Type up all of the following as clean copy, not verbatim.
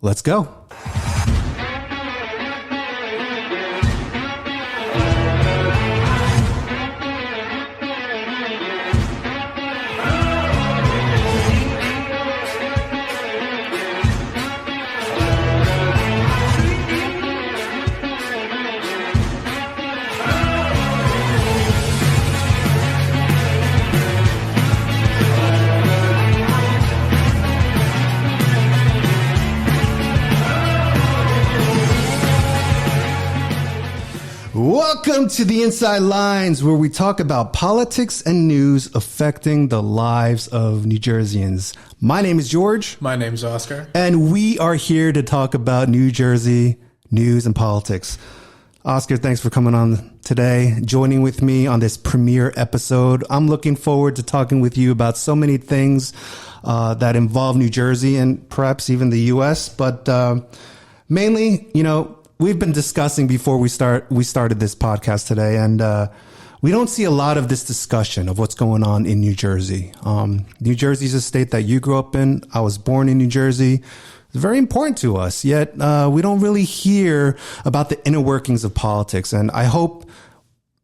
let's go. Welcome to the Inside Lines, where we talk about politics and news affecting the lives of New Jerseyans. My name is George. My name's Oscar. And we are here to talk about New Jersey news and politics. Oscar, thanks for coming on today, joining with me on this premiere episode. I'm looking forward to talking with you about so many things that involve New Jersey and perhaps even the U.S., but mainly, we've been discussing before we started this podcast today, and we don't see a lot of this discussion of what's going on in New Jersey. New Jersey is a state that you grew up in. I was born in New Jersey. It's very important to us, yet we don't really hear about the inner workings of politics. And I hope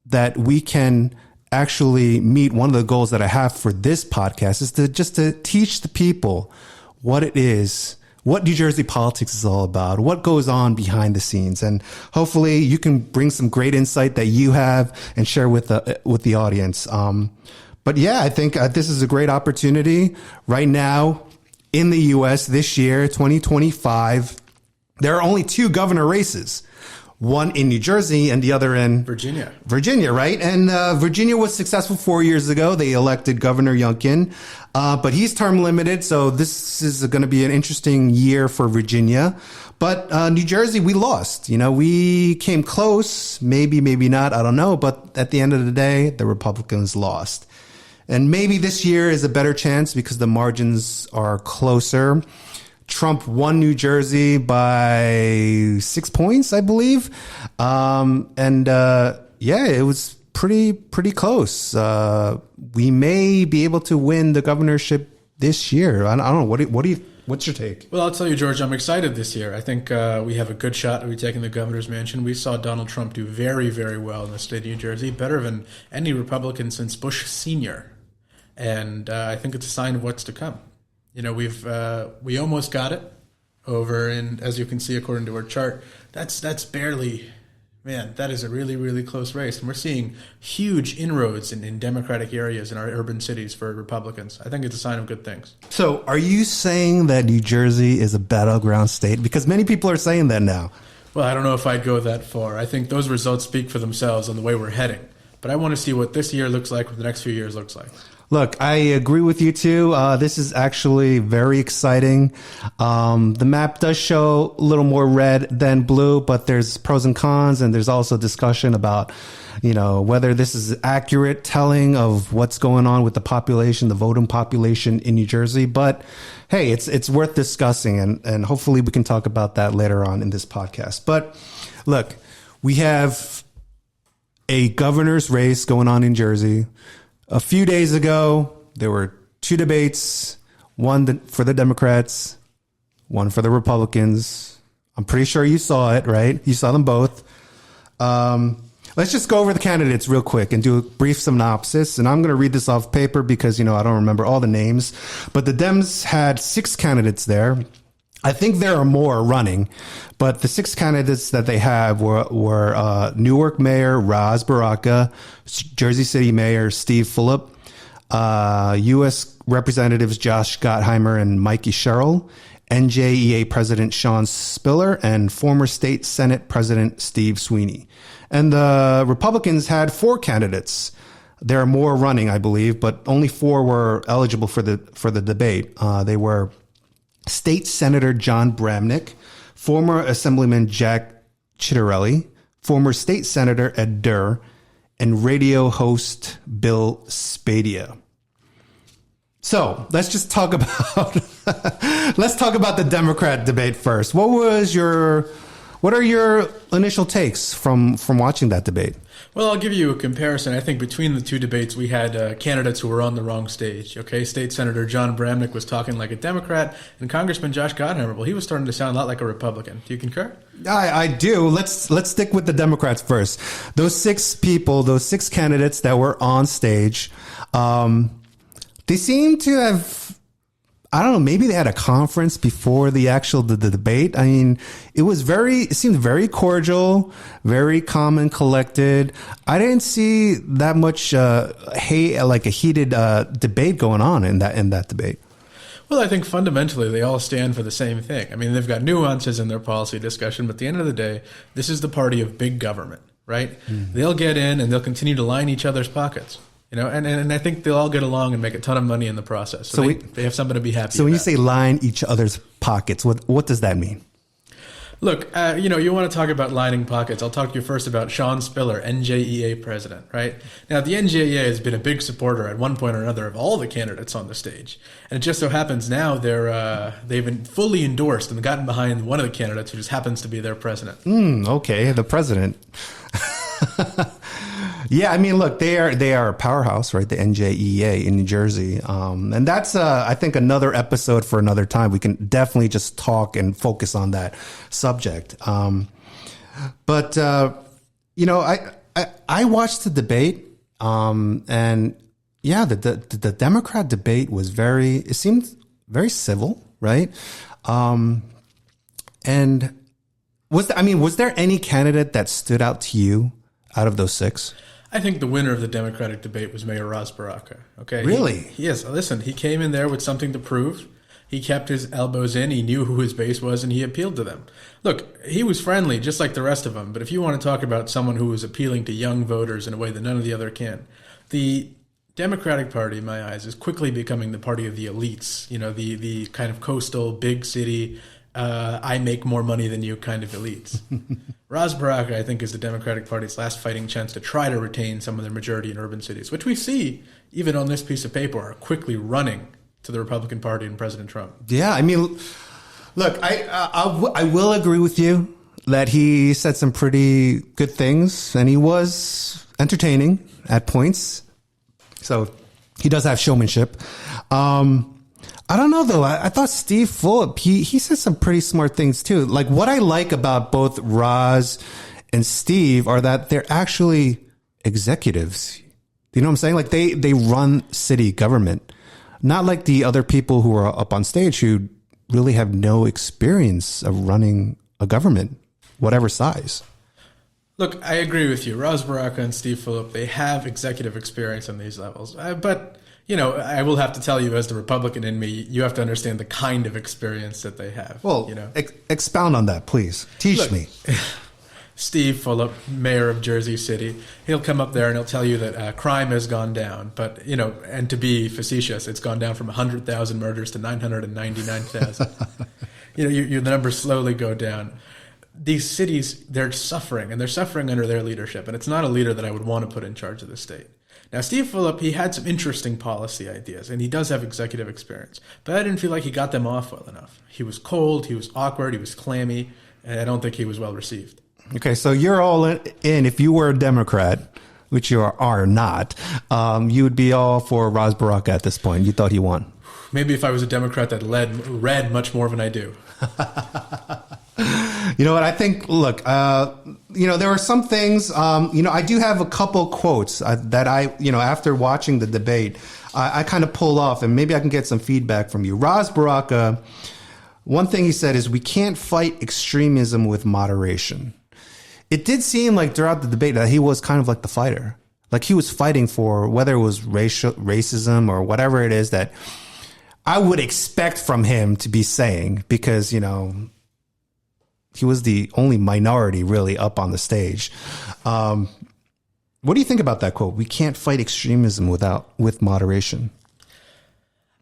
that we can actually meet one of the goals that I have for this podcast is to teach the people what it is, what New Jersey politics is all about, what goes on behind the scenes. And hopefully you can bring some great insight that you have and share with the audience. But yeah, I think this is a great opportunity right now in the U.S. this year, 2025. There are only two governor races, one in New Jersey and the other in Virginia, right? And Virginia was successful 4 years ago. They elected Governor Youngkin, but he's term limited. So this is going to be an interesting year for Virginia. But New Jersey, we lost. We came close, maybe not. I don't know. But at the end of the day, the Republicans lost. And maybe this year is a better chance because the margins are closer. Trump won New Jersey by 6 points, I believe. It was pretty close. We may be able to win the governorship this year. I don't know. What's your take? Well, I'll tell you, George, I'm excited this year. I think we have a good shot at retaking the governor's mansion. We saw Donald Trump do very, very well in the state of New Jersey, better than any Republican since Bush Sr. And I think it's a sign of what's to come. We almost got it over, and as you can see, according to our chart, that's barely, that is a really, really close race. And we're seeing huge inroads in Democratic areas in our urban cities for Republicans. I think it's a sign of good things. So are you saying that New Jersey is a battleground state? Because many people are saying that now. Well, I don't know if I'd go that far. I think those results speak for themselves on the way we're heading. But I want to see what this year looks like, what the next few years looks like. Look, I agree with you too. This is actually very exciting. The map does show a little more red than blue, but there's pros and cons, and there's also discussion about, whether this is accurate telling of what's going on with the population, the voting population in New Jersey. But hey, it's worth discussing, and hopefully we can talk about that later on in this podcast. But look, we have a governor's race going on in Jersey. A few days ago, there were two debates, one for the Democrats, one for the Republicans. I'm pretty sure you saw it, right? You saw them both. Let's just go over the candidates real quick and do a brief synopsis. And I'm going to read this off paper because, I don't remember all the names. But the Dems had 6 candidates there. I think there are more running, but the 6 candidates that they have were Newark Mayor Raz Baraka, Jersey City Mayor Steve Fulop, U.S. Representatives Josh Gottheimer and Mikey Sherrill, NJEA President Sean Spiller, and former State Senate President Steve Sweeney. And the Republicans had 4 candidates. There are more running, I believe, but only 4 were eligible for the debate. They were State Senator John Bramnick, former Assemblyman Jack Ciattarelli, former State Senator Ed Durr, and radio host Bill Spadea. So let's just talk about the Democrat debate first. What are your initial takes from watching that debate? Well, I'll give you a comparison. I think between the two debates, we had candidates who were on the wrong stage. Okay, State Senator John Bramnick was talking like a Democrat, and Congressman Josh Gottheimer, well, he was starting to sound a lot like a Republican. Do you concur? I do. Let's stick with the Democrats first. Those 6 people, those 6 candidates that were on stage, they seem to have, I don't know, maybe they had a conference before the debate. I mean, it seemed very cordial, very calm and collected. I didn't see that much like a heated debate going on in that debate. Well, I think fundamentally they all stand for the same thing. I mean, they've got nuances in their policy discussion, but at the end of the day, this is the party of big government, right? Mm. They'll get in and they'll continue to line each other's pockets. You know, and I think they'll all get along and make a ton of money in the process. So they have something to be happy about. So when you say line each other's pockets, what does that mean? Look, you want to talk about lining pockets. I'll talk to you first about Sean Spiller, NJEA president, right? Now, the NJEA has been a big supporter at one point or another of all the candidates on the stage. And it just so happens now they've been fully endorsed and gotten behind one of the candidates who just happens to be their president. Okay, the president. Yeah, I mean, look, they are a powerhouse, right? The NJEA in New Jersey, and that's I think another episode for another time. We can definitely just talk and focus on that subject. But I watched the debate, and yeah, the Democrat debate was it seemed very civil, right? And was there any candidate that stood out to you out of those 6? I think the winner of the Democratic debate was Mayor Ras Baraka. Okay, really? Yes. Listen, he came in there with something to prove. He kept his elbows in. He knew who his base was, and he appealed to them. Look, he was friendly, just like the rest of them. But if you want to talk about someone who was appealing to young voters in a way that none of the other can, the Democratic Party, in my eyes, is quickly becoming the party of the elites. You know, the kind of coastal, big city, I make more money than you kind of elites. Ras Baraka, I think, is the Democratic Party's last fighting chance to try to retain some of their majority in urban cities, which we see, even on this piece of paper, are quickly running to the Republican Party and President Trump. Yeah, I mean, look, I will agree with you that he said some pretty good things, and he was entertaining at points. So he does have showmanship. I don't know, though. I thought Steve Fulop, he said some pretty smart things, too. Like, what I like about both Ras and Steve are that they're actually executives. You know what I'm saying? Like, they run city government. Not like the other people who are up on stage who really have no experience of running a government, whatever size. Look, I agree with you. Ras Baraka and Steve Fulop, they have executive experience on these levels. But... I will have to tell you, as the Republican in me, you have to understand the kind of experience that they have. Well, expound on that, please. Teach me. Steve Fulop, mayor of Jersey City, he'll come up there and he'll tell you that crime has gone down. But, and to be facetious, it's gone down from 100,000 murders to 999,000. The numbers slowly go down. These cities, they're suffering, and they're suffering under their leadership. And it's not a leader that I would want to put in charge of the state. Now, Steve Fulop, he had some interesting policy ideas, and he does have executive experience, but I didn't feel like he got them off well enough. He was cold, he was awkward, he was clammy, and I don't think he was well received. Okay, so you're all in. If you were a Democrat, which you are not, you would be all for Ras Baraka at this point. You thought he won. Maybe if I was a Democrat that read much more than I do. You know what? I think, look, there are some things, I do have a couple quotes that after watching the debate, I kind of pull off, and maybe I can get some feedback from you. Ras Baraka, one thing he said is, we can't fight extremism with moderation. It did seem like throughout the debate that he was kind of like the fighter. Like he was fighting for whether it was racism or whatever it is that I would expect from him to be saying, because, he was the only minority really up on the stage. What do you think about that quote? We can't fight extremism with moderation.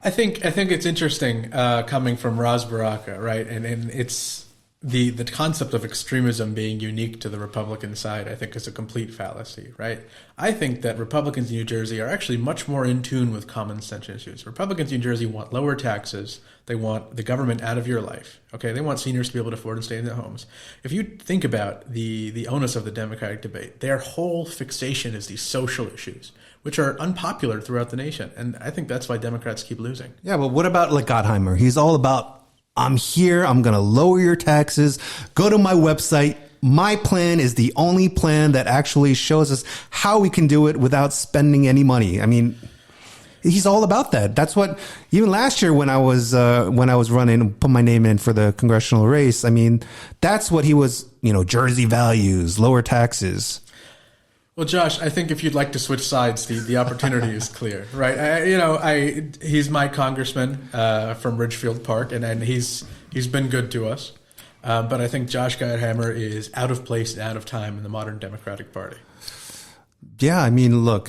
I think it's interesting coming from Ras Baraka, right? And it's the concept of extremism being unique to the Republican side, I think, is a complete fallacy, right? I think that Republicans in New Jersey are actually much more in tune with common sense issues. Republicans in New Jersey want lower taxes. They want the government out of your life. Okay, they want seniors to be able to afford and stay in their homes. If you think about the onus of the Democratic debate, their whole fixation is these social issues, which are unpopular throughout the nation. And I think that's why Democrats keep losing. Yeah, but what about like Gottheimer? He's all about, I'm here, I'm going to lower your taxes. Go to my website. My plan is the only plan that actually shows us how we can do it without spending any money. I mean, he's all about that. That's what, even last year when I was running, put my name in for the congressional race. I mean, that's what he was, Jersey values, lower taxes. Well, Josh, I think if you'd like to switch sides, the opportunity is clear, right? He's my congressman from Ridgefield Park, and he's been good to us. But I think Josh Gottheimer is out of place and out of time in the modern Democratic Party. Yeah, I mean, look,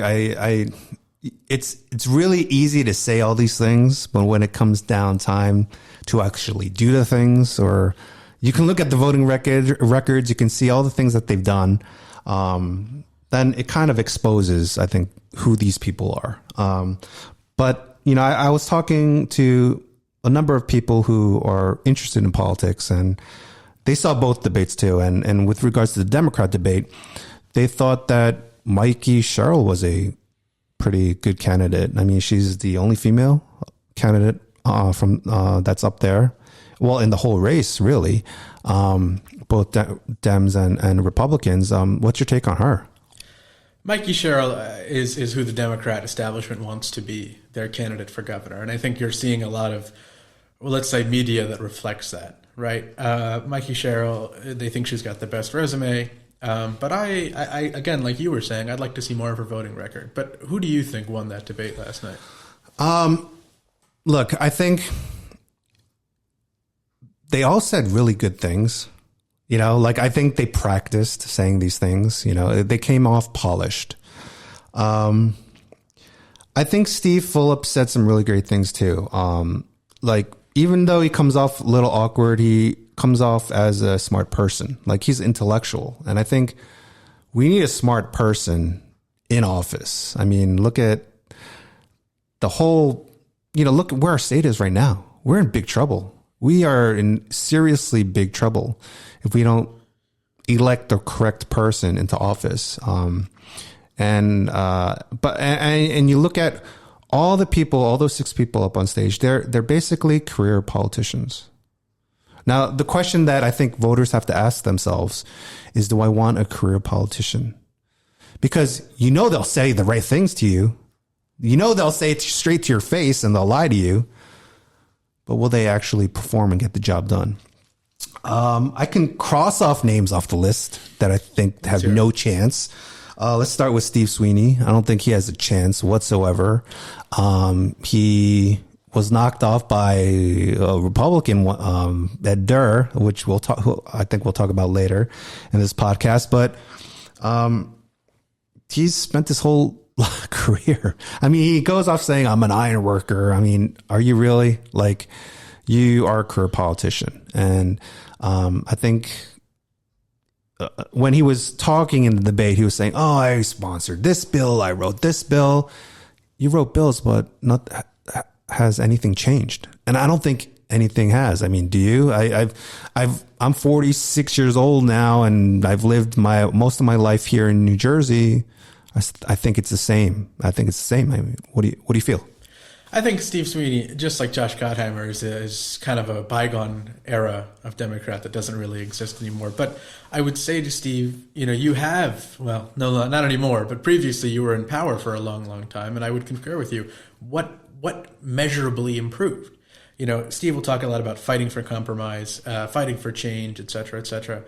it's really easy to say all these things, but when it comes down time to actually do the things, or you can look at the voting records, you can see all the things that they've done. Then it kind of exposes, I think, who these people are. But, I was talking to a number of people who are interested in politics, and they saw both debates too. And with regards to the Democrat debate, they thought that Mikey Sherrill was a pretty good candidate. I mean, she's the only female candidate from that's up there. Well, in the whole race, really, both Dems and Republicans. What's your take on her? Mikey Sherrill is who the Democrat establishment wants to be their candidate for governor. And I think you're seeing a lot of, well, let's say, media that reflects that, right? Mikey Sherrill, they think she's got the best resume. But I, again, like you were saying, I'd like to see more of her voting record. But who do you think won that debate last night? Look, I think they all said really good things. I think they practiced saying these things. They came off polished. I think Steve Fulop said some really great things too. Even though he comes off a little awkward, he comes off as a smart person. Like, he's intellectual. And I think we need a smart person in office. I mean, look at the whole, look at where our state is right now. We're in big trouble. We are in seriously big trouble if we don't elect the correct person into office. And you look at all the people, all those 6 people up on stage, they're basically career politicians. Now, the question that I think voters have to ask themselves is, do I want a career politician? Because they'll say the right things to you. They'll say it straight to your face and they'll lie to you. But will they actually perform and get the job done? I can cross off names off the list that I think have no chance. Let's start with Steve Sweeney. I don't think he has a chance whatsoever. He was knocked off by a Republican, Ed Durr, which I think we'll talk about later in this podcast. But he's spent his whole career. I mean, he goes off saying, I'm an iron worker. I mean, are you really? Like, you are a career politician. And I think when he was talking in the debate, he was saying, oh, I sponsored this bill, I wrote this bill. You wrote bills, but has anything changed? And I don't think anything has. I mean, do you? I'm 46 years old now, and I've lived most of my life here in New Jersey. I think it's the same. I mean, what do you feel? I think Steve Sweeney, just like Josh Gottheimer, is kind of a bygone era of Democrat that doesn't really exist anymore. But I would say to Steve, you have, well, no, not anymore, but previously you were in power for a long, long time, and I would concur with you. What measurably improved? Steve will talk a lot about fighting for compromise, fighting for change, et cetera, et cetera.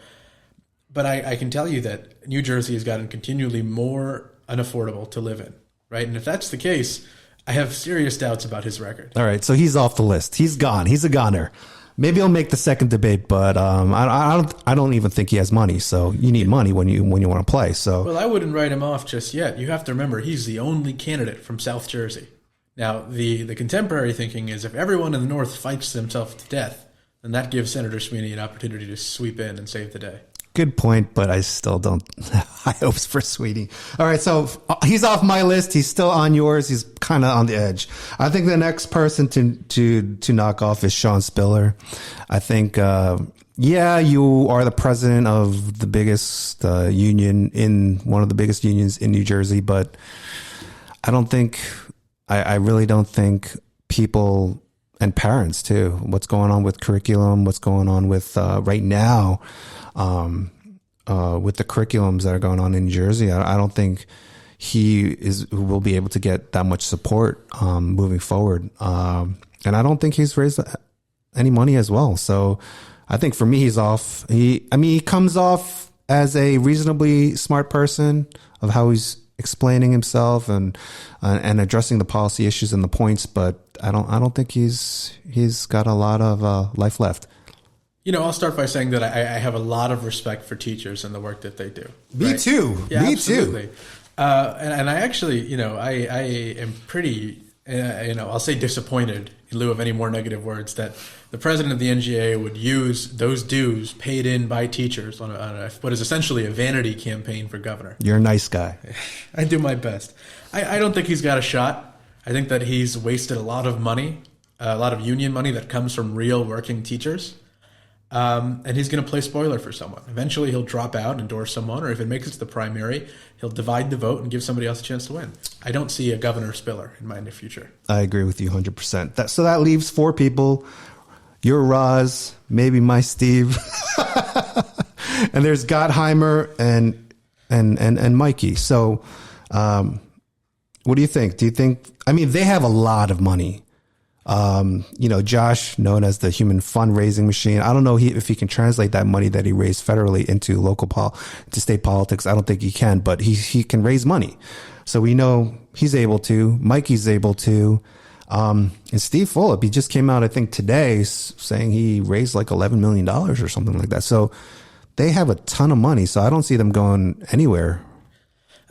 But I can tell you that New Jersey has gotten continually more unaffordable to live in, right? And if that's the case, I have serious doubts about his record. All right, so he's off the list. He's gone. He's a goner. Maybe he'll make the second debate, but I don't even think he has money. So you need money when you want to play. So well, I wouldn't write him off just yet. You have to remember he's the only candidate from South Jersey. Now, the contemporary thinking is if everyone in the North fights themselves to death, And that gives Senator Sweeney an opportunity to sweep in and save the day. Good point, but I still don't have high hopes for Sweeney. All right, so he's off my list. He's still on yours. He's kind of on the edge. I think the next person to knock off is Sean Spiller. I think, yeah, you are the president of the biggest union in one of the biggest unions in New Jersey, but I don't think, I really don't think people and parents too, what's going on with curriculum, what's going on with right now, with the curriculums that are going on in New Jersey, I don't think he will be able to get that much support moving forward. And I don't think he's raised any money as well. So I think for me, he's off. He comes off as a reasonably smart person of how he's explaining himself and addressing the policy issues and the points, but I don't think he's got a lot of life left. I'll start by saying that I have a lot of respect for teachers and the work that they do. Me too. Yeah, Me absolutely. too. And I actually, I am pretty, I'll say disappointed in lieu of any more negative words that the president of the NGA would use those dues paid in by teachers on what is essentially a vanity campaign for governor. You're a nice guy. I do my best. I don't think he's got a shot. I think that he's wasted a lot of money, a lot of union money that comes from real working teachers. And he's going to play spoiler for someone. Eventually, he'll drop out and endorse someone, or if it makes it to the primary, he'll divide the vote and give somebody else a chance to win. I don't see a Governor Spiller in my near future. I agree with you 100%. So that leaves 4 people. You're Roz, maybe my Steve, and there's Gottheimer and Mikey. So, what do you think? Do you think? I mean, they have a lot of money. Josh, known as the human fundraising machine. I don't know if he can translate that money that he raised federally into to state politics. I don't think he can, but he can raise money. So we know he's able to. Mikey's able to. And Steve Fulop, he just came out, I think today, saying he raised like $11 million or something like that. So they have a ton of money. So I don't see them going anywhere.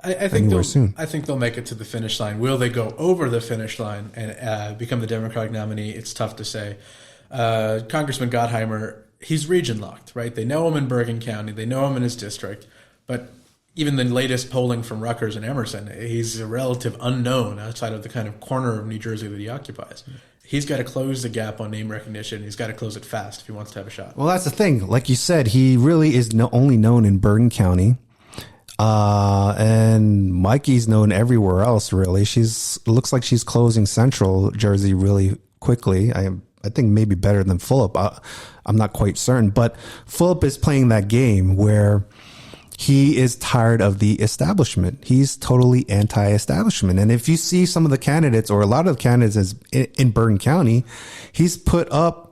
I think they'll make it to the finish line. Will they go over the finish line and become the Democratic nominee? It's tough to say. Congressman Gottheimer, he's region locked, right? They know him in Bergen County. They know him in his district. But even the latest polling from Rutgers and Emerson, he's a relative unknown outside of the kind of corner of New Jersey that he occupies. He's got to close the gap on name recognition. He's got to close it fast if he wants to have a shot. Well, that's the thing. Like you said, he really is only known in Bergen County. And Mikey's known everywhere else, really. Looks like she's closing Central Jersey really quickly. I think maybe better than Fulop. I'm not quite certain, but Fulop is playing that game where he is tired of the establishment. He's totally anti-establishment. And if you see some of the candidates, or a lot of the candidates in Bergen County, he's put up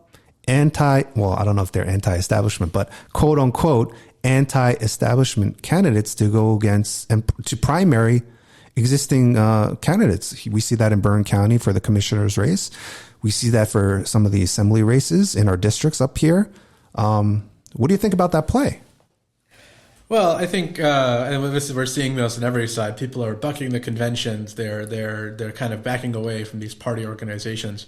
I don't know if they're anti-establishment, but quote unquote, anti-establishment candidates to go against and to primary existing candidates. We see that in Bergen County for the commissioner's race. We see that for some of the assembly races in our districts up here. What do you think about that play? Well, I think we're seeing this on every side. People are bucking the conventions. They're kind of backing away from these party organizations.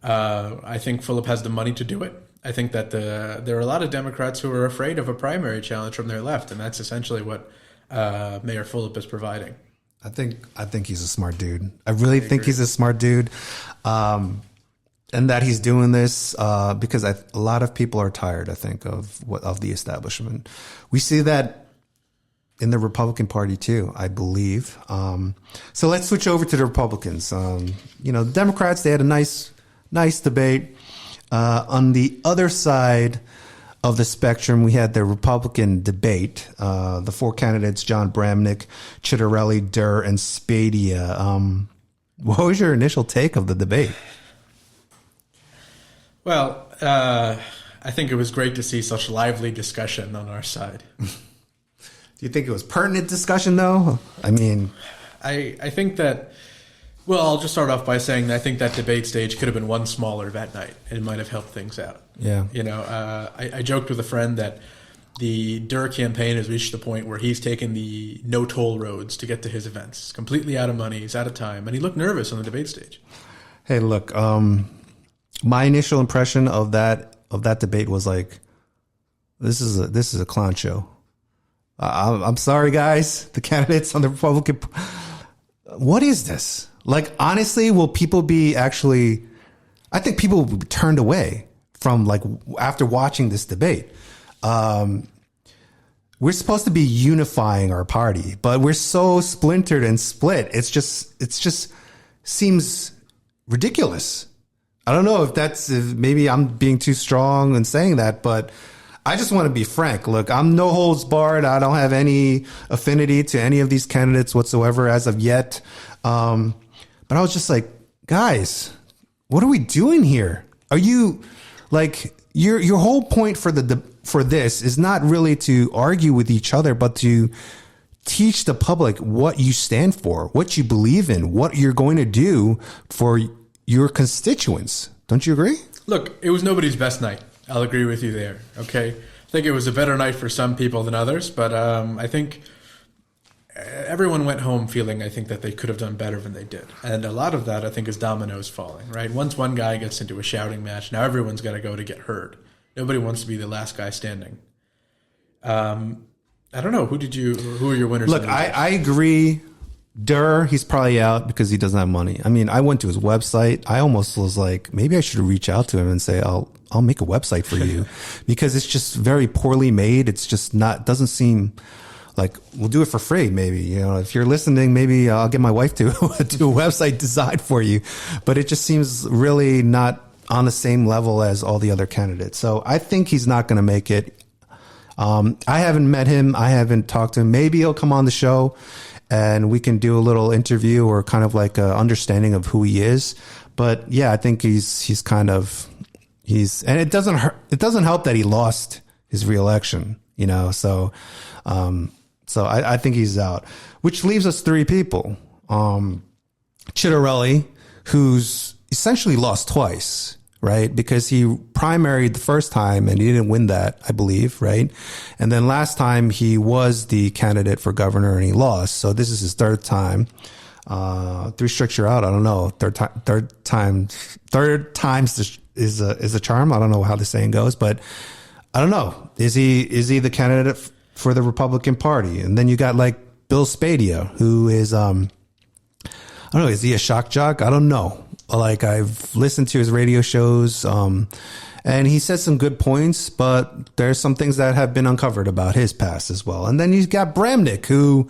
I think Fulop has the money to do it. I think that there are a lot of Democrats who are afraid of a primary challenge from their left, and that's essentially what Mayor Fulop is providing. I think he's a smart dude. I really think he's a smart dude, and that he's doing this because a lot of people are tired, I think, of the establishment. We see that in the Republican Party too, I believe. So let's switch over to the Republicans. The Democrats, they had a nice debate. On the other side of the spectrum, we had the Republican debate. The 4 candidates, John Bramnick, Chitterelli, Durr, and Spadia. What was your initial take of the debate? Well, I think it was great to see such lively discussion on our side. Do you think it was pertinent discussion, though? I mean, I think that, well, I'll just start off by saying that I think that debate stage could have been one smaller that night. It might have helped things out. Yeah. I joked with a friend that the Durr campaign has reached the point where he's taken the no toll roads to get to his events. He's completely out of money. He's out of time. And he looked nervous on the debate stage. Hey, look, my initial impression of that of that debate was like, this is a clown show. I'm sorry, guys, the candidates on the Republican. What is this? Like, honestly, will people be actually? I think people will be turned away from, like, after watching this debate. We're supposed to be unifying our party, but we're so splintered and split. It's just seems ridiculous. I don't know if maybe I'm being too strong in saying that, but I just want to be frank. Look, I'm no holds barred. I don't have any affinity to any of these candidates whatsoever as of yet. But I was just like, guys, what are we doing here? Are you like your whole point for this is not really to argue with each other, but to teach the public what you stand for, what you believe in, what you're going to do for your constituents. Don't you agree? Look, it was nobody's best night. I'll agree with you there. Okay. I think it was a better night for some people than others, but I think everyone went home feeling, I think, that they could have done better than they did. And a lot of that, I think, is dominoes falling, right? Once one guy gets into a shouting match, now everyone's got to go to get heard. Nobody wants to be the last guy standing. I don't know. Who are your winners? Look, I agree. He's probably out because he doesn't have money. I mean, I went to his website. I almost was like, maybe I should reach out to him and say, I'll make a website for you because it's just very poorly made. It's just doesn't seem like we'll do it for free. Maybe, you know, if you're listening, maybe I'll get my wife to do a website design for you, but it just seems really not on the same level as all the other candidates. So I think he's not going to make it. I haven't met him. I haven't talked to him. Maybe he'll come on the show and we can do a little interview or kind of like a understanding of who he is. But yeah, I think and it doesn't hurt. It doesn't help that he lost his reelection, you know? So I think he's out, which leaves us three people. Chitterelli, who's essentially lost twice, right? Because he primaried the first time and he didn't win that, I believe, right? And then last time he was the candidate for governor and he lost. So this is his third time. Three strikes you're out. I don't know. Third times is a charm. I don't know how the saying goes, but I don't know. Is he the candidate for the Republican Party? And then you got like Bill Spadea, who is, I don't know, is he a shock jock? I don't know. Like, I've listened to his radio shows, and he says some good points, but there's some things that have been uncovered about his past as well. And then you've got Bramnick, who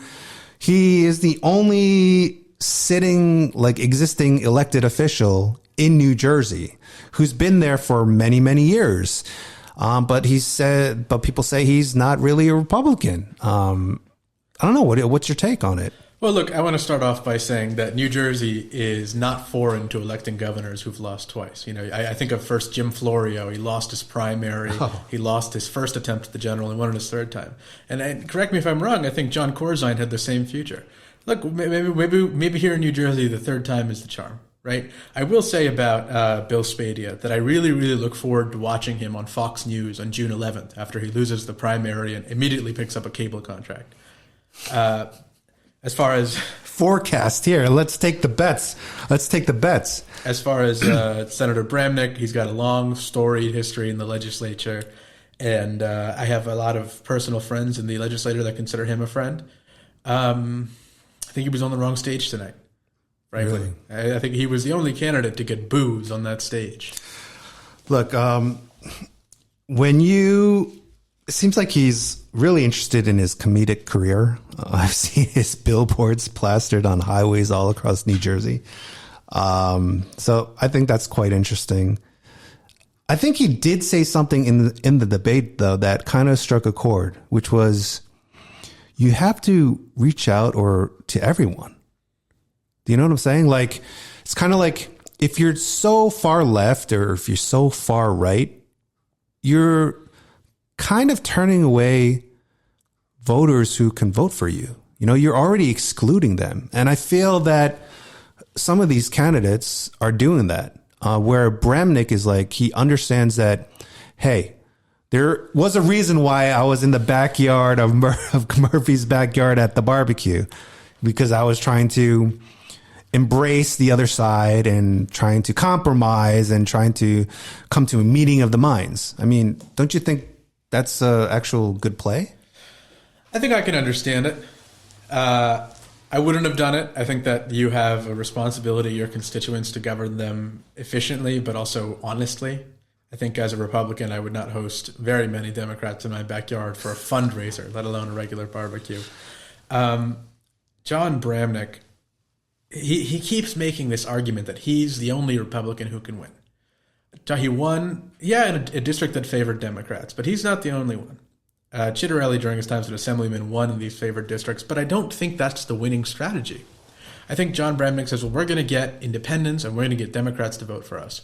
he is the only sitting, like, existing elected official in New Jersey who's been there for many, many years. But people say he's not really a Republican. I don't know. What's your take on it? Well, look, I want to start off by saying that New Jersey is not foreign to electing governors who've lost twice. You know, I think of first Jim Florio. He lost his primary. Oh. He lost his first attempt at the general and won it his third time. And correct me if I'm wrong, I think John Corzine had the same future. Look, maybe here in New Jersey, the third time is the charm, right? I will say about Bill Spadea that I really, really look forward to watching him on Fox News on June 11th after he loses the primary and immediately picks up a cable contract. As far as forecast here, let's take the bets. As far as Senator Bramnick, he's got a long, storied history in the legislature, and I have a lot of personal friends in the legislature that consider him a friend. I think he was on the wrong stage tonight, frankly. Really? I think he was the only candidate to get boos on that stage. Look, it seems like he's really interested in his comedic career. I've seen his billboards plastered on highways all across New Jersey. So I think that's quite interesting. I think he did say something in the debate, though, that kind of struck a chord, which was you have to reach out to everyone. Do you know what I'm saying? Like, it's kind of like if you're so far left or if you're so far right, you're kind of turning away voters who can vote for you. You know, you're already excluding them. And I feel that some of these candidates are doing that, where Bramnick is like, he understands that, hey, there was a reason why I was in the backyard of Murphy's backyard at the barbecue, because I was trying to embrace the other side and trying to compromise and trying to come to a meeting of the minds. I mean, don't you think that's an actual good play? I think I can understand it. I wouldn't have done it. I think that you have a responsibility to your constituents to govern them efficiently, but also honestly. I think as a Republican, I would not host very many Democrats in my backyard for a fundraiser, let alone a regular barbecue. John Bramnick, he keeps making this argument that he's the only Republican who can win. He won, in a district that favored Democrats, but he's not the only one. Chitterelli, during his time as an assemblyman, won in these favored districts, but I don't think that's the winning strategy. I think John Bramnick says, well, we're going to get independents and we're going to get Democrats to vote for us.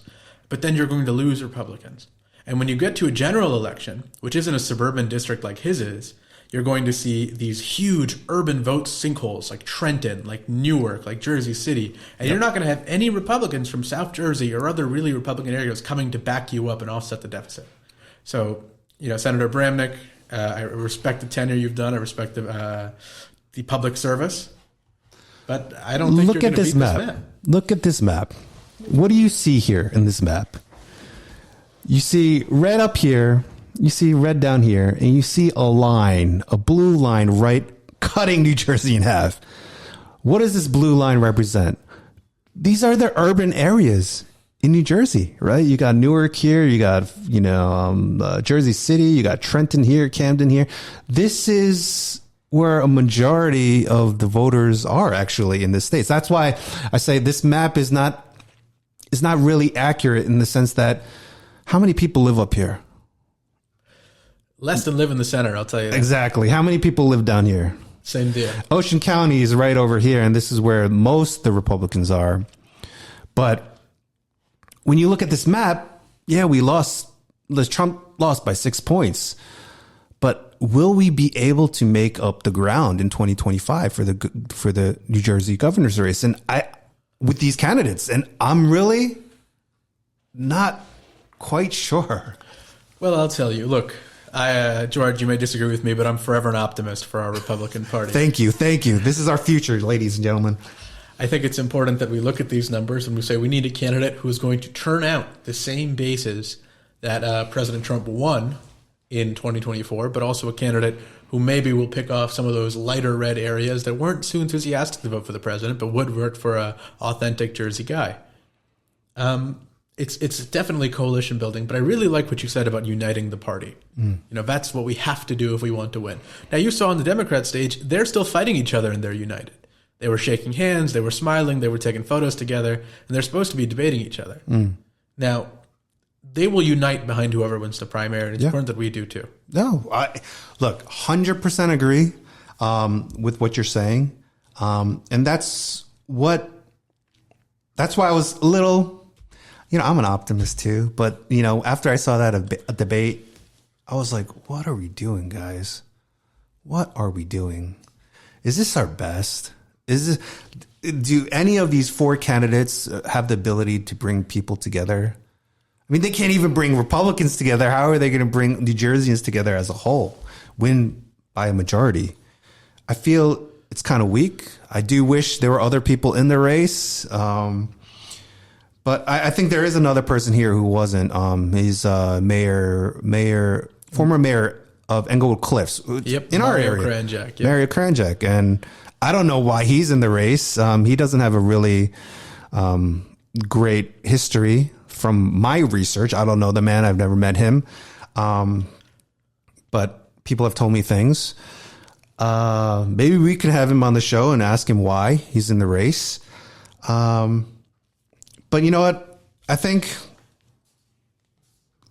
But then you're going to lose Republicans. And when you get to a general election, which isn't a suburban district like his is, you're going to see these huge urban vote sinkholes like Trenton, like Newark, like Jersey City. And you're not going to have any Republicans from South Jersey or other really Republican areas coming to back you up and offset the deficit. So, Senator Bramnick, I respect the tenure you've done. I respect the public service. But I don't think you're going to beat this map. Look at this map. What do you see here in this map? You see red up here, you see red down here, and you see a line, a blue line right cutting New Jersey in half. What does this blue line represent? These are the urban areas in New Jersey, right? You got Newark here, you got, Jersey City, you got Trenton here, Camden here. This is where a majority of the voters are actually in this state. That's why I say this map is not really accurate in the sense that how many people live up here? Less than live in the center, I'll tell you that. Exactly. How many people live down here? Same deal. Ocean County is right over here, and this is where most of the Republicans are. But when you look at this map, Trump lost by 6 points. But will we be able to make up the ground in 2025 for the New Jersey governor's race? And with these candidates, and I'm really not quite sure. Well, I'll tell you. Look, George, you may disagree with me, but I'm forever an optimist for our Republican Party. Thank you. This is our future, ladies and gentlemen. I think it's important that we look at these numbers and we say we need a candidate who is going to turn out the same bases that President Trump won in 2024, but also a candidate who maybe will pick off some of those lighter red areas that weren't too enthusiastic to vote for the president, but would work for an authentic Jersey guy. It's definitely coalition building, but I really like what you said about uniting the party. That's what we have to do if we want to win. Now, you saw on the Democrat stage, they're still fighting each other and they're united. They were shaking hands, they were smiling, they were taking photos together, and they're supposed to be debating each other. Now, they will unite behind whoever wins the primary, and it's important that we do too. No, look, 100% agree with what you're saying. And that's why I was a little, I'm an optimist too. But, after I saw that a debate, I was like, what are we doing, guys? What are we doing? Is this our best? Do any of these four candidates have the ability to bring people together? I mean, they can't even bring Republicans together. How are they going to bring New Jerseyans together as a whole? Win by a majority? I feel it's kind of weak. I do wish there were other people in the race. But I think there is another person here who wasn't. He's former mayor of Englewood Cliffs. In our area. Mario Kranjak. And I don't know why he's in the race. He doesn't have a really great history from my research. I don't know the man. I've never met him. But people have told me things. Maybe we could have him on the show and ask him why he's in the race. But you know what? I think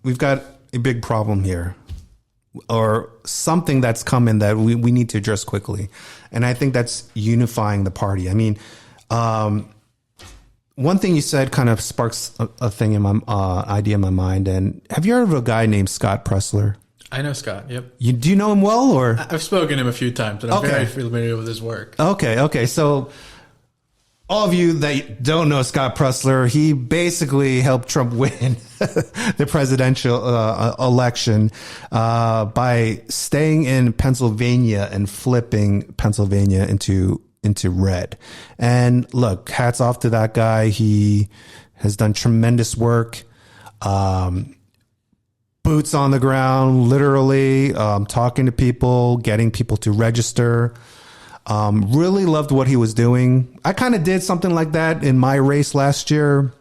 we've got a big problem here, or something that's coming that we need to address quickly. And I think that's unifying the party. I mean, one thing you said kind of sparks a thing in my idea in my mind. And have you heard of a guy named Scott Pressler? I know Scott. Yep. Do you know him well, or? I've spoken to him a few times, and I'm very familiar with his work. Okay. So all of you that don't know Scott Pressler, he basically helped Trump win the presidential election by staying in Pennsylvania and flipping Pennsylvania into into red. And look, hats off to that guy. He has done tremendous work. Boots on the ground, literally, talking to people, getting people to register. Really loved what he was doing. I kind of did something like that in my race last year.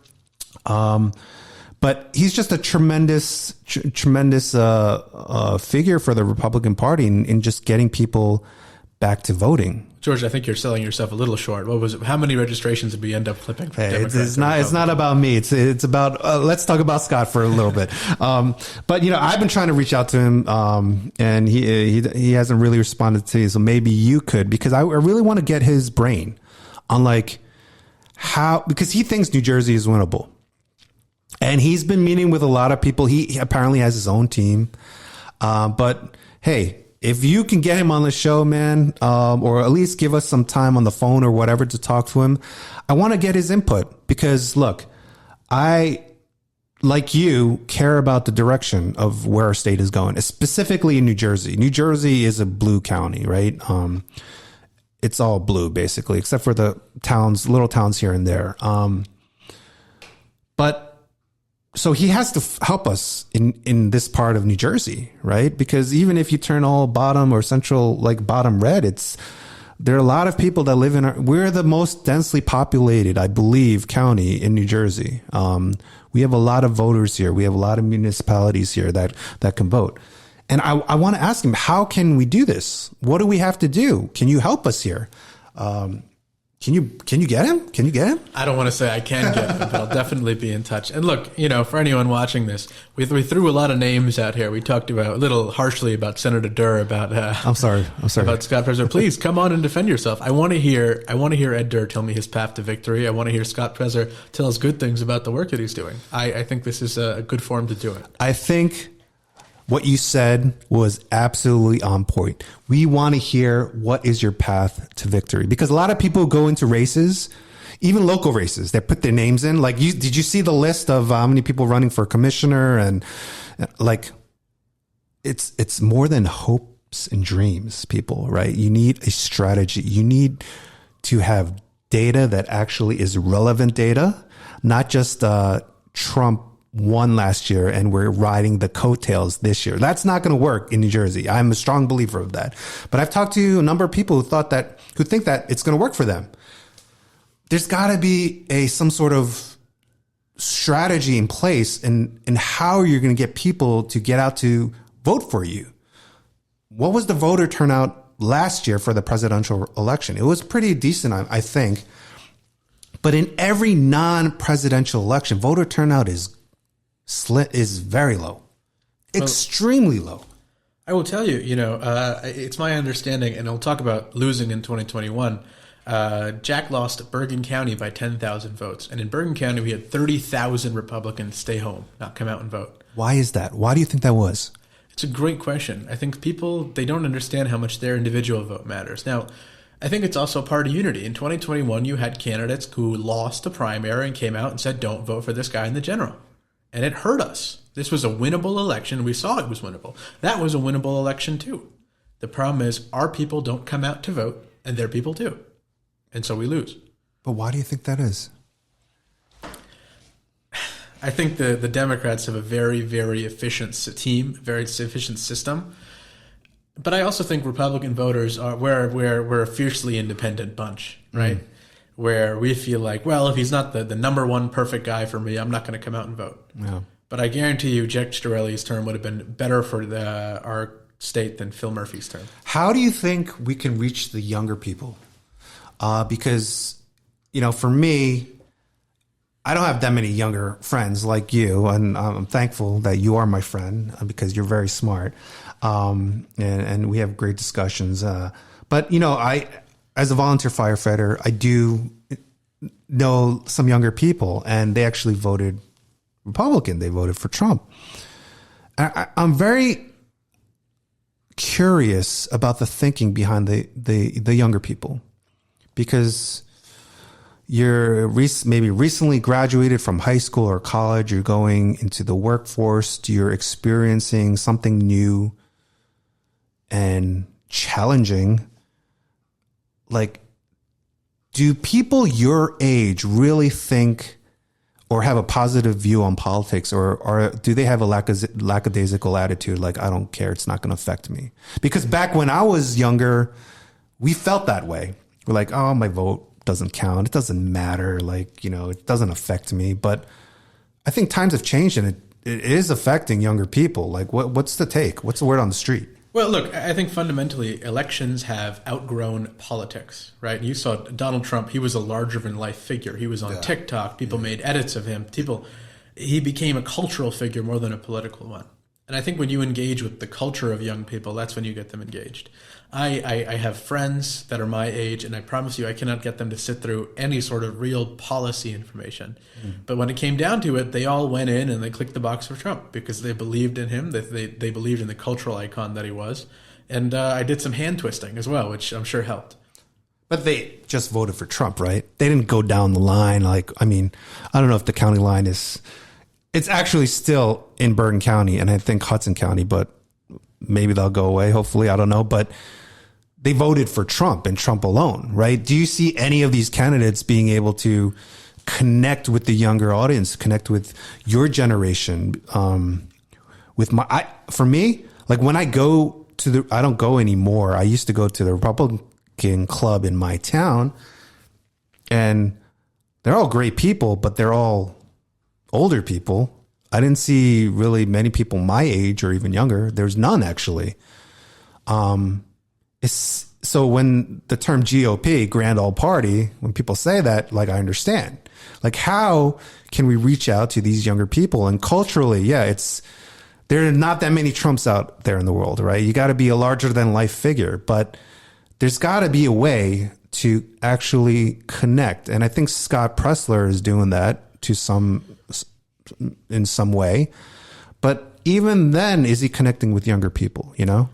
But he's just a tremendous figure for the Republican Party in just getting people back to voting. George, I think you're selling yourself a little short. What was it? How many registrations did we end up flipping? Hey, it's not about me. It's about let's talk about Scott for a little bit. But I've been trying to reach out to him, and he hasn't really responded to me. So maybe you could, because I really want to get his brain on because he thinks New Jersey is winnable, and he's been meeting with a lot of people. He apparently has his own team, but hey. If you can get him on the show, man, or at least give us some time on the phone or whatever to talk to him, I want to get his input because, look, I, like you, care about the direction of where our state is going, specifically in New Jersey. New Jersey is a blue county, right? It's all blue, basically, except for the little towns here and there. But so he has to help us in this part of New Jersey, right? Because even if you turn all bottom or central, like bottom red, there are a lot of people that live we're the most densely populated, I believe, county in New Jersey. We have a lot of voters here. We have a lot of municipalities here that can vote. And I want to ask him, how can we do this? What do we have to do? Can you help us here? Can you get him? Can you get him? I don't want to say I can get him, but I'll definitely be in touch. And look, for anyone watching this, we threw a lot of names out here. We talked about a little harshly about Senator Durr, about I'm sorry about Scott Presler. Please come on and defend yourself. I want to hear Ed Durr tell me his path to victory. I want to hear Scott Presler tell us good things about the work that he's doing. I think this is a good forum to do it. I think what you said was absolutely on point. We want to hear what is your path to victory, because a lot of people go into races, even local races, they put their names in. Like, did you see the list of how many people running for commissioner? And it's more than hopes and dreams, people, right? You need a strategy. You need to have data that actually is relevant data, not just Trump won last year and we're riding the coattails this year. That's not going to work in New Jersey. I'm a strong believer of that. But I've talked to a number of people who think that it's going to work for them. There's got to be some sort of strategy in place in how you're going to get people to get out to vote for you. What was the voter turnout last year for the presidential election? It was pretty decent, I think. But in every non-presidential election, voter turnout is very low, extremely low. I will tell you, it's my understanding, and I'll talk about losing in 2021. Jack lost Bergen County by 10,000 votes. And in Bergen County, we had 30,000 Republicans stay home, not come out and vote. Why is that? Why do you think that was? It's a great question. I think people, they don't understand how much their individual vote matters. Now, I think it's also part of unity. In 2021, you had candidates who lost the primary and came out and said, don't vote for this guy in the general. And it hurt us. This was a winnable election. We saw it was winnable. That was a winnable election too. The problem is our people don't come out to vote and their people do. And so we lose. But why do you think that is? I think the Democrats have a very, very efficient team, very efficient system. But I also think Republican voters we're a fiercely independent bunch, right? Mm. Where we feel like, well, if he's not the number one perfect guy for me, I'm not going to come out and vote. Yeah. But I guarantee you, Jack Chiarelli's term would have been better for our state than Phil Murphy's term. How do you think we can reach the younger people? Because, for me, I don't have that many younger friends like you, and I'm thankful that you are my friend because you're very smart, and we have great discussions. But as a volunteer firefighter, I do know some younger people, and they actually voted Republican. They voted for Trump. I'm very curious about the thinking behind the younger people, because you're maybe recently graduated from high school or college. You're going into the workforce. You're experiencing something new and challenging. Like, do people your age really think or have a positive view on politics, or do they have a lackadaisical attitude? Like, I don't care. It's not going to affect me. Because back when I was younger, we felt that way. We're like, oh, my vote doesn't count. It doesn't matter. Like, it doesn't affect me. But I think times have changed, and it is affecting younger people. Like, what's the take? What's the word on the street? Well, look, I think fundamentally elections have outgrown politics, right? You saw Donald Trump. He was a larger-than-life figure. He was on TikTok. People made edits of him. He became a cultural figure more than a political one. And I think when you engage with the culture of young people, that's when you get them engaged. I have friends that are my age, and I promise you I cannot get them to sit through any sort of real policy information. But when it came down to it, they all went in and they clicked the box for Trump because they believed in him, that they believed in the cultural icon that he was. And I did some hand twisting as well, which I'm sure helped. But they just voted for Trump, right? They didn't go down the line. Like, I mean, I don't know if the county line is... It's actually still in Bergen County and I think Hudson County, but maybe they'll go away, hopefully. I don't know. But they voted for Trump and Trump alone, right? Do you see any of these candidates being able to connect with the younger audience, connect with your generation? For me, like when I go to I don't go anymore. I used to go to the Republican club in my town, and they're all great people, but they're all older people. I didn't see really many people my age or even younger. There's none actually. So when the term GOP, Grand Old Party, when people say that, like, I understand. Like, how can we reach out to these younger people? And culturally, there are not that many Trumps out there in the world, right? You got to be a larger than life figure, but there's got to be a way to actually connect. And I think Scott Pressler is doing that in some way, but even then, is he connecting with younger people? I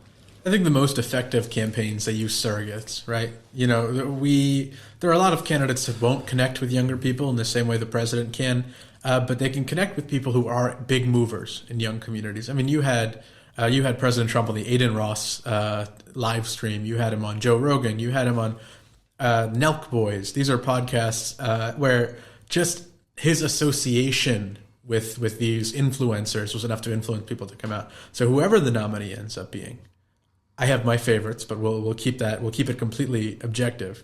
think the most effective campaigns, they use surrogates, right? There are a lot of candidates that won't connect with younger people in the same way the president can, but they can connect with people who are big movers in young communities. I mean, you had President Trump on the Aiden Ross live stream. You had him on Joe Rogan. You had him on Nelk Boys. These are podcasts where just his association with these influencers was enough to influence people to come out. So whoever the nominee ends up being, I have my favorites, but we'll keep it completely objective.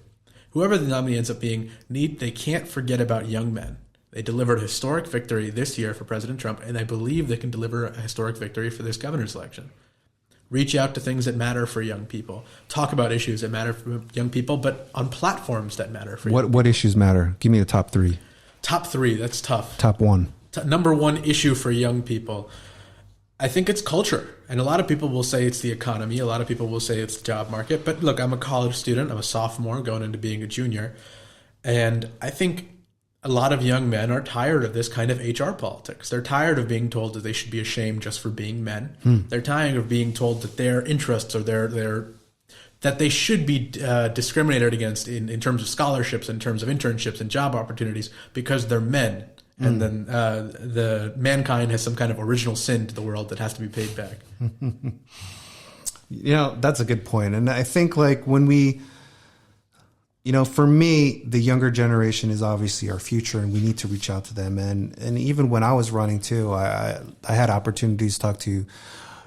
Whoever the nominee ends up being, they can't forget about young men. They delivered a historic victory this year for President Trump, and I believe they can deliver a historic victory for this governor's election. Reach out to things that matter for young people. Talk about issues that matter for young people, but on platforms that matter for young people. What issues matter? Give me the top three. Top three, that's tough. Top one. Number one issue for young people, I think it's culture. And a lot of people will say it's the economy. A lot of people will say it's the job market. But look, I'm a college student. I'm a sophomore going into being a junior. And I think a lot of young men are tired of this kind of HR politics. They're tired of being told that they should be ashamed just for being men. They're tired of being told that their interests or that they should be discriminated against in terms of scholarships, in terms of internships and job opportunities because they're men. And then the mankind has some kind of original sin to the world that has to be paid back. That's a good point. And I think like when we, for me, the younger generation is obviously our future and we need to reach out to them. And even when I was running too, I had opportunities to talk to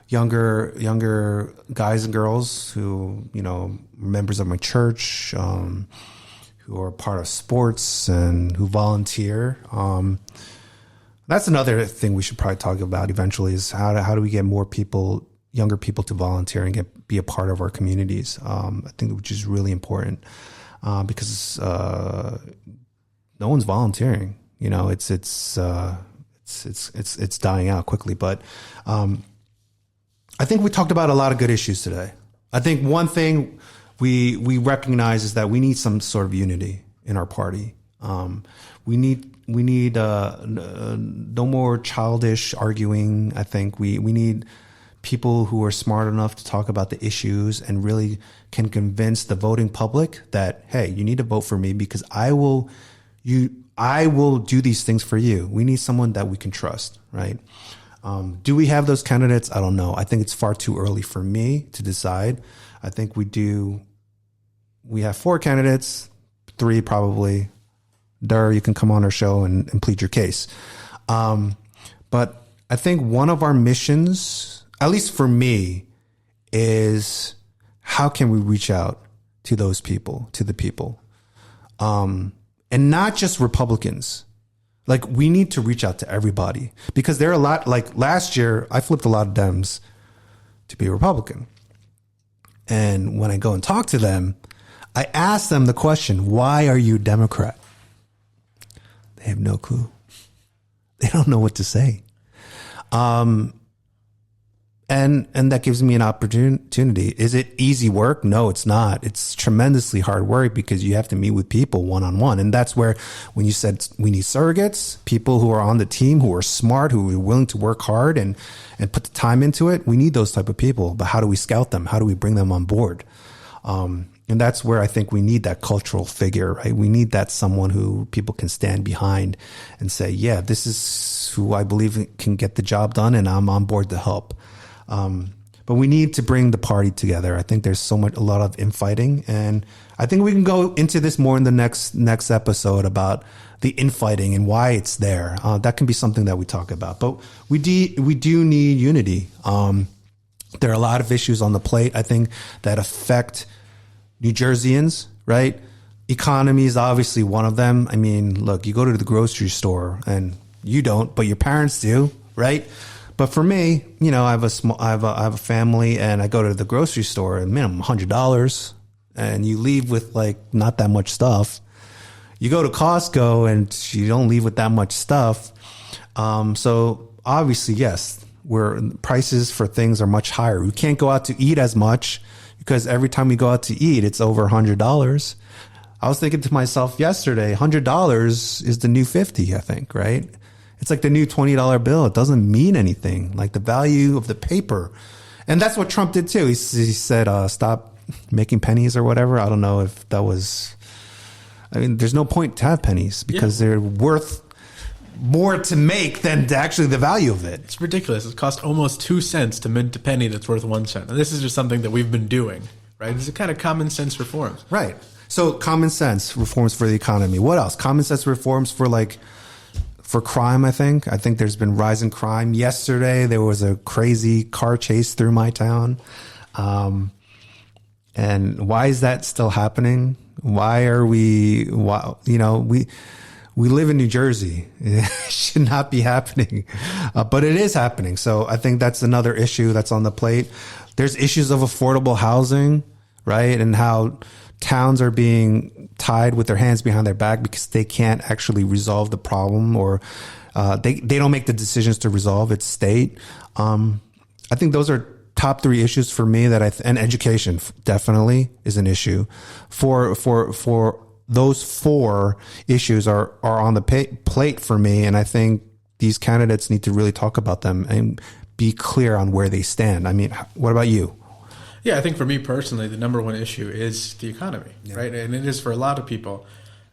younger guys and girls who, members of my church, who are part of sports and who volunteer. That's another thing we should probably talk about eventually is how do we get more people, younger people to volunteer and be a part of our communities. I think which is really important because no one's volunteering. It's dying out quickly. But I think we talked about a lot of good issues today. I think one thing we recognize is that we need some sort of unity in our party. We need no more childish arguing. I think we need people who are smart enough to talk about the issues and really can convince the voting public that, hey, you need to vote for me because I will do these things for you. We need someone that we can trust, right? Do we have those candidates? I don't know. I think it's far too early for me to decide. I think we do. We have 4 candidates, 3 probably. You can come on our show and plead your case. But I think one of our missions, at least for me, is how can we reach out to those people, to the people, and not just Republicans. Like, we need to reach out to everybody, because there are a lot, like last year, I flipped a lot of Dems to be Republican. And when I go and talk to them, I ask them the question, why are you Democrat? They have no clue. They don't know what to say. And that gives me an opportunity. Is it easy work? No, it's not. It's tremendously hard work, because you have to meet with people one-on-one. And that's where, when you said we need surrogates, people who are on the team, who are smart, who are willing to work hard and put the time into it, we need those type of people. But how do we scout them? How do we bring them on board? And that's where I think we need that cultural figure, right? We need that someone who people can stand behind and say, yeah, this is who I believe can get the job done, and I'm on board to help. But we need to bring the party together. I think there's a lot of infighting, and I think we can go into this more in the next episode about the infighting and why it's there. That can be something that we talk about, but we do need unity. There are a lot of issues on the plate, I think, that affect New Jerseyans, right? Economy is obviously one of them. I mean, look, you go to the grocery store, and you don't, but your parents do, right? But for me, you know, I have a family, and I go to the grocery store, and minimum $100, and you leave with like not that much stuff. You go to Costco, and you don't leave with that much stuff. So obviously, yes, prices for things are much higher. We can't go out to eat as much, because every time we go out to eat, it's over $100. I was thinking to myself yesterday, $100 is the new 50, I think, right? It's like the new $20 bill. It doesn't mean anything. Like, the value of the paper. And that's what Trump did too. He said, stop making pennies or whatever. I don't know if that was, I mean, there's no point to have pennies, because they're worth more to make than actually the value of it. It's ridiculous. It costs almost 2 cents to mint a penny that's worth 1 cent. And this is just something that we've been doing, right? This is kind of common sense reforms. Right. So common sense reforms for the economy. What else? Common sense reforms for crime, I think. I think there's been rising crime. Yesterday, there was a crazy car chase through my town. And why is that still happening? We live in New Jersey. It should not be happening, but it is happening. So I think that's another issue that's on the plate. There's issues of affordable housing, right? And how towns are being tied with their hands behind their back because they can't actually resolve the problem, or they don't make the decisions to resolve. It's state. I think those are top 3 issues for me and education definitely is an issue. For those 4 issues are on the plate for me, and I think these candidates need to really talk about them and be clear on where they stand. I mean, what about you? Yeah, I think for me personally, the number one issue is the economy, right? And it is for a lot of people.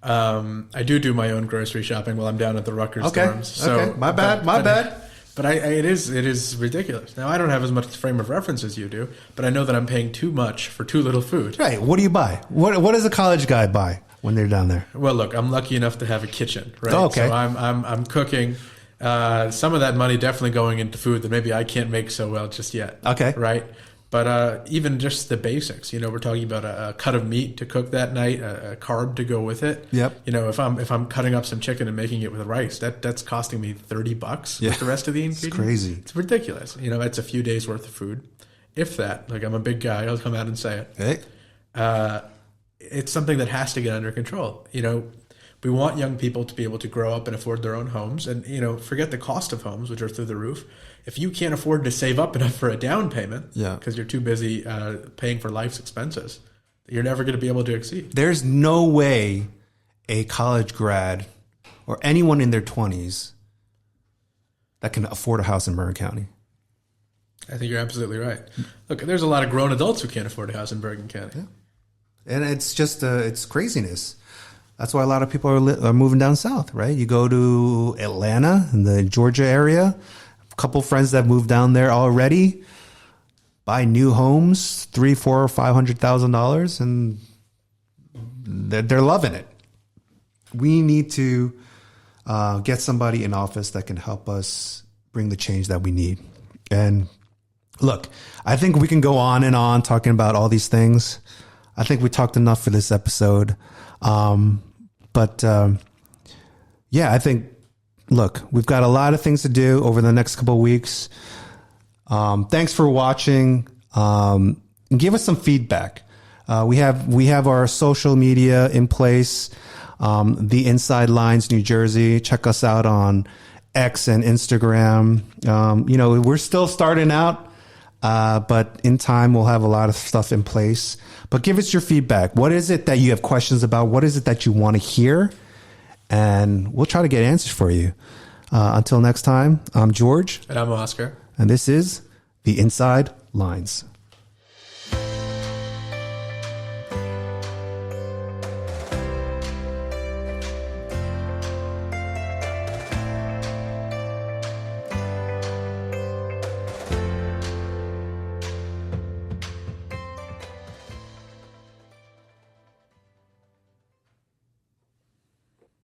I do my own grocery shopping while I'm down at the Rutgers dorms. So, my bad. But it is ridiculous. Now, I don't have as much frame of reference as you do, but I know that I'm paying too much for too little food. Right. What do you buy? What does a college guy buy when they're down there? Well, look, I'm lucky enough to have a kitchen, right? Oh, okay. So I'm cooking. Some of that money definitely going into food that maybe I can't make so well just yet. Okay. Right. But even just the basics, we're talking about a cut of meat to cook that night, a carb to go with it. Yep. If I'm cutting up some chicken and making it with rice, that's costing me $30 with the rest of the ingredients. It's crazy. It's ridiculous. It's a few days worth of food, if that. Like, I'm a big guy. I'll come out and say it. Hey. It's something that has to get under control. We want young people to be able to grow up and afford their own homes, and forget the cost of homes, which are through the roof. If you can't afford to save up enough for a down payment, because you're too busy paying for life's expenses, you're never going to be able to exceed. There's no way a college grad or anyone in their 20s that can afford a house in Bergen County. I think you're absolutely right. Look, there's a lot of grown adults who can't afford a house in Bergen County. Yeah. And it's just, it's craziness. That's why a lot of people are moving down south, right? You go to Atlanta in the Georgia area, a couple friends that moved down there already, buy new homes, $300,000, $400,000, $500,000, and they're loving it. we need to get somebody in office that can help us bring the change that we need. And look, I think we can go on and on talking about all these things. I think we talked enough for this episode. Yeah, I think, look, we've got a lot of things to do over the next couple of weeks. Thanks for watching. Give us some feedback. We have our social media in place. The Inside Lines New Jersey. Check us out on X and Instagram. We're still starting out, but in time we'll have a lot of stuff in place. But give us your feedback. What is it that you have questions about? What is it that you want to hear? And we'll try to get answers for you. Until next time, I'm George. And I'm Oscar. And this is The Inside Lines.